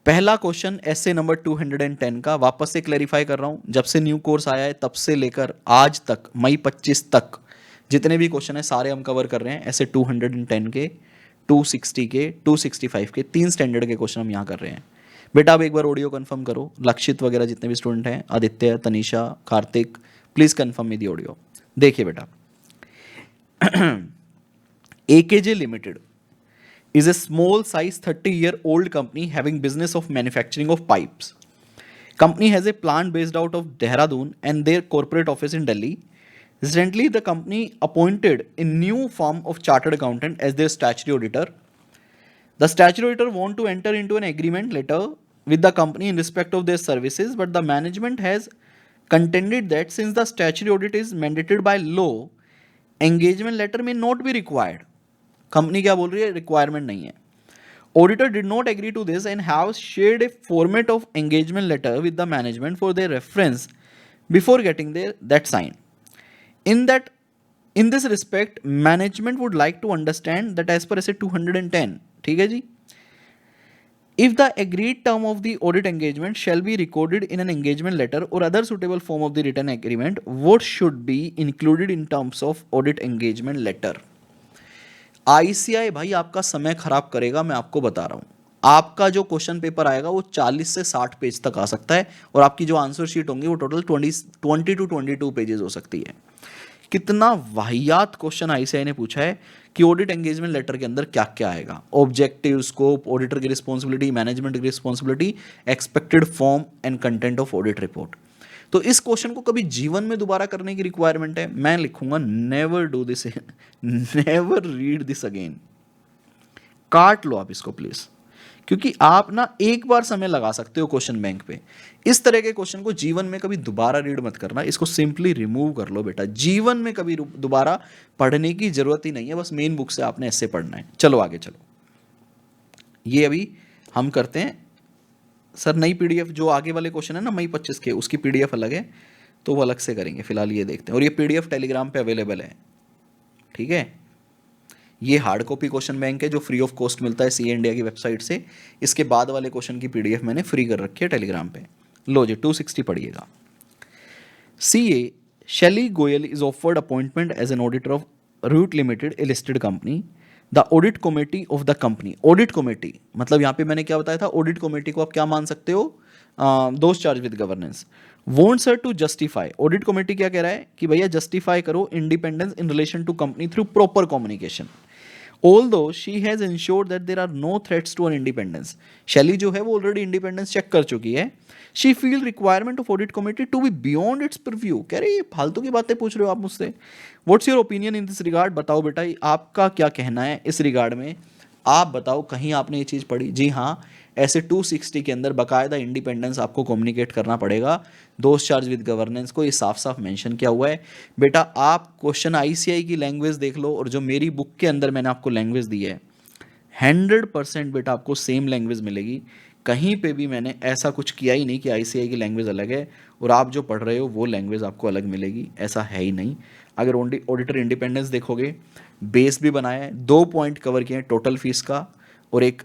पहला क्वेश्चन ऐसे नंबर 210 का, वापस से क्लैरिफाई कर रहा हूँ, जब से न्यू कोर्स आया है तब से लेकर आज तक मई 25 तक जितने भी क्वेश्चन है सारे हम कवर कर रहे हैं। ऐसे 210 के, 260 के, 265 के, 3 स्टैंडर्ड के क्वेश्चन हम यहाँ कर रहे हैं। बेटा अब एक बार ऑडियो कंफर्म करो, लक्षित वगैरह जितने भी स्टूडेंट हैं, Aditya, Tanisha, Kartik, please confirm me the audio. देखिए बेटा, AKJ Limited is a small size 30-year-old company having business of manufacturing of pipes. Company has a plant based out of Dehradun and their corporate office in Delhi. Recently, the company appointed a new firm of chartered accountant as their statutory auditor. The statutory auditor want to enter into an agreement letter with the company in respect of their services, but the management has contended that since the statutory audit is mandated by law, engagement letter may not be required. Company क्या बोल रही है, requirement नहीं है. Auditor did not agree to this and have shared a format of engagement letter with the management for their reference before getting that sign. In this respect, management would like to understand that as per ऐसे 210, ठीक है जी, if the agreed term of the audit engagement shall be recorded in an engagement letter or other suitable form of the written agreement, what should be included in terms of audit engagement letter? ICI भाई आपका समय खराब करेगा, मैं आपको बता रहा हूँ. आपका जो क्वेश्चन पेपर आएगा वो 40 से 60 पेज तक आ सकता है और आपकी जो आंसर शीट होंगी वो टोटल 20 टू 22 पेजेस हो सकती है. कितना वाहियात क्वेश्चन ICI ने पूछा है कि ऑडिट एंगेजमेंट लेटर के अंदर क्या क्या आएगा. ऑब्जेक्टिव, स्कोप, ऑडिटर की रिस्पॉन्सिबिलिटी, मैनेजमेंट की responsibility, expected form and content of audit report. तो इस क्वेश्चन को कभी जीवन में दोबारा करने की रिक्वायरमेंट है, मैं लिखूंगा never do this, never read this again. काट लो आप इसको प्लीज, क्योंकि आप ना एक बार समय लगा सकते हो क्वेश्चन बैंक पे. इस तरह के क्वेश्चन को जीवन में कभी दोबारा रीड मत करना, इसको सिंपली रिमूव कर लो बेटा. जीवन में कभी दोबारा पढ़ने की जरूरत ही नहीं है, बस मेन बुक से आपने ऐसे पढ़ना है. चलो आगे चलो. ये अभी हम करते हैं सर नई PDF, जो आगे वाले क्वेश्चन है ना मई 25 के, उसकी PDF अलग है तो वो अलग से करेंगे. फिलहाल ये देखते हैं, और ये PDF टेलीग्राम पे अवेलेबल है, ठीक है. ये हार्ड कॉपी क्वेश्चन बैंक है जो फ्री ऑफ कॉस्ट मिलता है CA इंडिया की वेबसाइट से. इसके बाद वाले क्वेश्चन की PDF मैंने फ्री कर रखी है टेलीग्राम पे. लो जी 260 पढ़िएगा. CA Shelly Goyal is offered appointment as an auditor of Root Limited, a listed company. The audit committee of the company. Audit committee मतलब यहाँ पे मैंने क्या बताया था, audit committee को आप क्या मान सकते हो, those charged with governance. Wants her to justify. Audit committee क्या कह रहा है कि भैया justify करो independence in relation to company through proper communication. Although she has ensured that there are no threats to her independence. Shelly जो है वो already independence check कर चुकी है. She feel requirement of audit committee to be beyond its purview. कह रही है फालतू की बातें पूछ रहे हो आप मुझसे. What's your opinion in this regard? बताओ बेटा आपका क्या कहना है इस रिगार्ड में. आप बताओ कहीं आपने ये चीज़ पढ़ी. जी हाँ, ऐसे 260 के अंदर बाकायदा इंडिपेंडेंस आपको कम्युनिकेट करना पड़ेगा. दोस्त चार्ज विद गवर्नेंस को ये साफ साफ मेंशन किया हुआ है. बेटा आप क्वेश्चन ICI की लैंग्वेज देख लो और जो मेरी बुक के अंदर मैंने आपको लैंग्वेज दी है 100% बेटा आपको सेम लैंग्वेज मिलेगी. कहीं पे भी मैंने ऐसा कुछ किया ही नहीं कि ICI की लैंग्वेज अलग है और आप जो पढ़ रहे हो वो लैंग्वेज आपको अलग मिलेगी, ऐसा है ही नहीं. अगर ऑडिटर इंडिपेंडेंस देखोगे, बेस भी बनाया है, 2 पॉइंट कवर किए हैं, टोटल फीस का और एक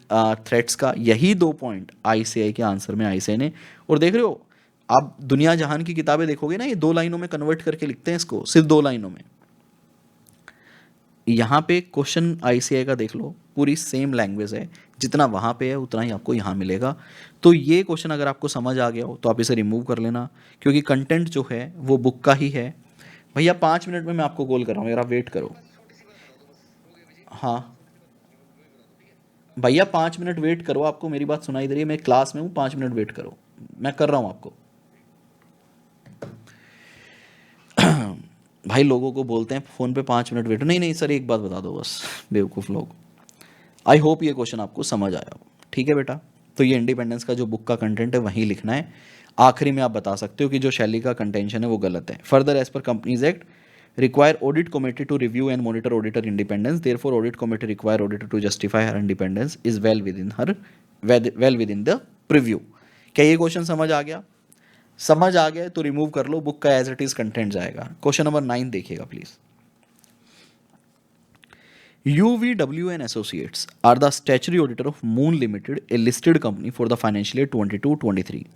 थ्रेट्स का. यही 2 पॉइंट ICI के आंसर में ICI ने. और देख रहे हो आप दुनिया जहान की किताबें देखोगे ना, ये 2 लाइनों में कन्वर्ट करके लिखते हैं इसको, सिर्फ 2 लाइनों में. यहाँ पे क्वेश्चन ICI का देख लो, पूरी सेम लैंग्वेज है, जितना वहाँ पे है उतना ही आपको यहाँ मिलेगा. तो ये क्वेश्चन अगर आपको समझ आ गया हो तो आप इसे रिमूव कर लेना, क्योंकि कंटेंट जो है वो बुक का ही है. भैया 5 मिनट में मैं आपको कॉल कर रहा हूँ यार, आप वेट करो. हाँ भैया 5 मिनट वेट करो, आपको मेरी बात सुनाई दे रही है, मैं क्लास में हूँ, 5 मिनट वेट करो, मैं कर रहा हूँ आपको. भाई लोगों को बोलते हैं फ़ोन पे 5 मिनट वेट, नहीं नहीं सर एक बात बता दो बस, बेवकूफ़ लोग. आई होप ये क्वेश्चन आपको समझ आया हो, ठीक है बेटा. तो ये इंडिपेंडेंस का जो बुक का कंटेंट है वहीं लिखना है. आखिरी में आप बता सकते हो कि जो शैली का कंटेंशन है वो गलत है. फर्दर एज पर Companies Act require audit committee to review and monitor auditor independence. Therefore, audit committee require auditor to justify her independence is well within the preview. क्या ये क्वेश्चन समझ आ गया? समझ आ गया तो रिमूव कर लो, बुक का एज इट इज कंटेंट जाएगा. क्वेश्चन नंबर 9 देखिएगा please. UVW and Associates are the statutory auditor of Moon Limited, a listed company for the financial year 22-23.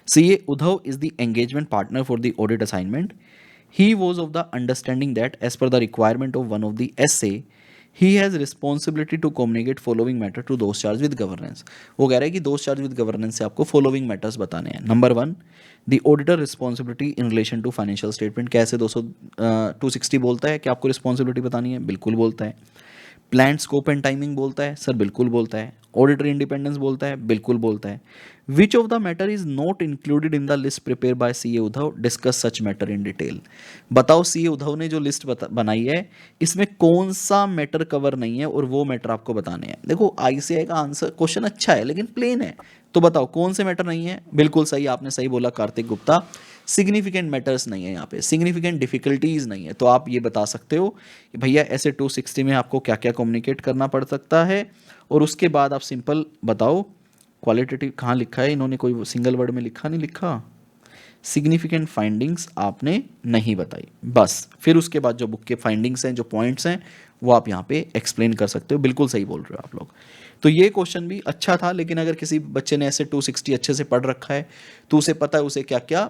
CA Udhav is the engagement partner for the audit assignment. He was of the understanding that as per the requirement of one of the SA, he has responsibility to communicate following matter to those charged with governance. वो कह रहा है कि those charged with governance से आपको following matters बताने हैं. Number 1, the auditor responsibility in relation to financial statement. कैसे 260 बोलता है कि आपको responsibility बतानी है? बिल्कुल बोलता है. प्लान स्कोप एंड टाइमिंग बोलता है? सर बिल्कुल बोलता है. ऑडिटर इंडिपेंडेंस बोलता है? बिल्कुल बोलता है. Which of the matter is not included in the list prepare by CA Uddhav, discuss such matter in detail. बताओ सीए उद्धव ने जो लिस्ट बनाई है इसमें कौन सा मैटर कवर नहीं है और वो मैटर आपको बताने हैं. देखो आईसीआई का आंसर क्वेश्चन अच्छा है लेकिन प्लेन है, तो बताओ कौन से मैटर नहीं है. बिल्कुल सही, आपने सही बोला कार्तिक गुप्ता. सिग्निफिकेंट मैटर्स नहीं है यहाँ पे, सिग्निफिकेंट डिफिकल्टीज नहीं है. तो आप ये बता सकते हो कि भैया ऐसे 260 में आपको क्या क्या कम्युनिकेट करना पड़ सकता है. और उसके बाद आप सिंपल बताओ क्वालिटेटिव कहाँ लिखा है, इन्होंने कोई सिंगल वर्ड में लिखा नहीं लिखा. सिग्निफिकेंट फाइंडिंग्स आपने नहीं बताई. बस फिर उसके बाद जो बुक के फाइंडिंग्स हैं, जो पॉइंट्स हैं, वो आप यहाँ पे एक्सप्लेन कर सकते हो. बिल्कुल सही बोल रहे हो आप लोग. तो ये क्वेश्चन भी अच्छा था, लेकिन अगर किसी बच्चे ने ऐसे 260 अच्छे से पढ़ रखा है तो उसे पता है उसे क्या क्या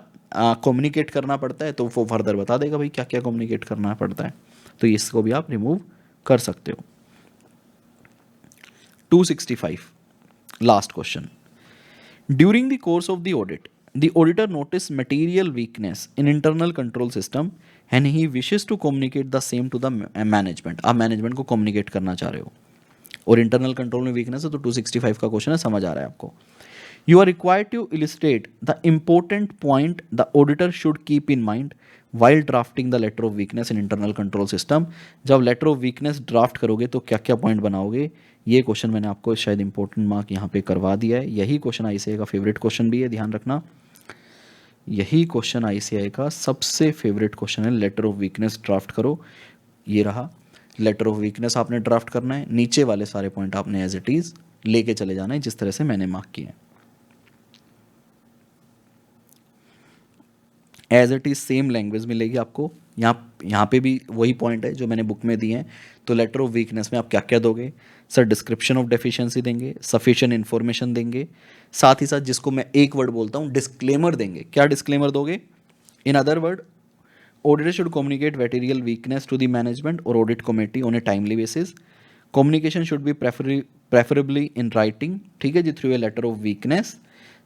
कम्युनिकेट करना पड़ता है, तो वो फर्दर बता देगा भाई क्या क्या कम्युनिकेट करना पड़ता है. तो इसको भी आप रिमूव कर सकते हो. 265 last question. During the course of the audit the auditor noticed material weakness in internal control system and he wishes to communicate the same to the management. आप मैनेजमेंट को कम्युनिकेट करना चाह रहे हो और इंटरनल कंट्रोल में weakness है, तो 265 का क्वेश्चन है, समझ आ रहा है आपको. You are required to illustrate the important point the auditor should keep in mind while drafting the letter of weakness in internal control system. जब letter of weakness ड्राफ्ट करोगे तो क्या क्या पॉइंट बनाओगे, ये क्वेश्चन मैंने आपको शायद इंपॉर्टेंट मार्क यहाँ पे करवा दिया है. यही क्वेश्चन आईसीआई का फेवरेट क्वेश्चन भी है, ध्यान रखना. यही क्वेश्चन आईसीआई का सबसे फेवरेट क्वेश्चन है. लेटर ऑफ वीकनेस ड्राफ्ट करो, ये रहा लेटर ऑफ वीकनेस आपने ड्राफ्ट करना है. नीचे वाले सारे पॉइंट आपने एज इट इज लेके चले जाना है जिस तरह से मैंने मार्क किए हैं. As it is same language मिलेगी आपको. यहाँ पे भी वही पॉइंट है जो मैंने बुक में दिए हैं. तो लेटर ऑफ वीकनेस में आप क्या क्या दोगे? सर डिस्क्रिप्शन ऑफ डेफिशिएंसी देंगे, सफिशिएंट इन्फॉर्मेशन देंगे, साथ ही साथ जिसको मैं एक वर्ड बोलता हूँ डिस्क्लेमर देंगे. क्या डिस्क्लेमर दोगे? In other word, auditor should communicate material weakness to the management और audit committee on a timely basis. Communication should be preferably in writing, ठीक है जी, through a letter of weakness.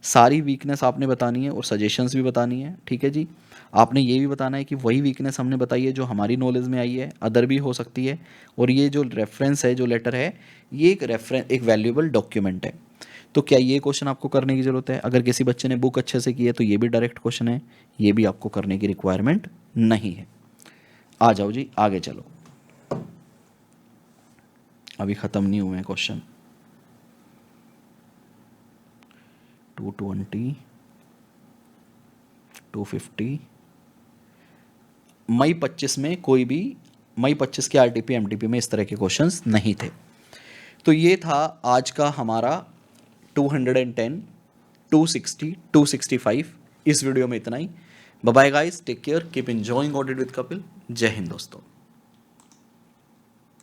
सारी वीकनेस आपने बतानी है और सजेशंस भी बतानी है, ठीक है जी. आपने ये भी बताना है कि वही वीकनेस हमने बताई है जो हमारी नॉलेज में आई है, अदर भी हो सकती है. और ये जो रेफरेंस है, जो लेटर है, ये एक वैल्यूएबल डॉक्यूमेंट है. तो क्या ये क्वेश्चन आपको करने की ज़रूरत है? अगर किसी बच्चे ने बुक अच्छे से की है तो ये भी डायरेक्ट क्वेश्चन है, ये भी आपको करने की रिक्वायरमेंट नहीं है. आ जाओ जी, आगे चलो. अभी ख़त्म नहीं हुए हैं क्वेश्चन. 220, 250. मई 25 में कोई भी, मई 25 के आरटीपी एमटीपी में इस तरह के क्वेश्चंस नहीं थे. तो ये था आज का हमारा 210, 260, 265. इस वीडियो में इतना ही. Bye bye guys, take care, keep enjoying audit with Kapil. जय हिंद दोस्तों.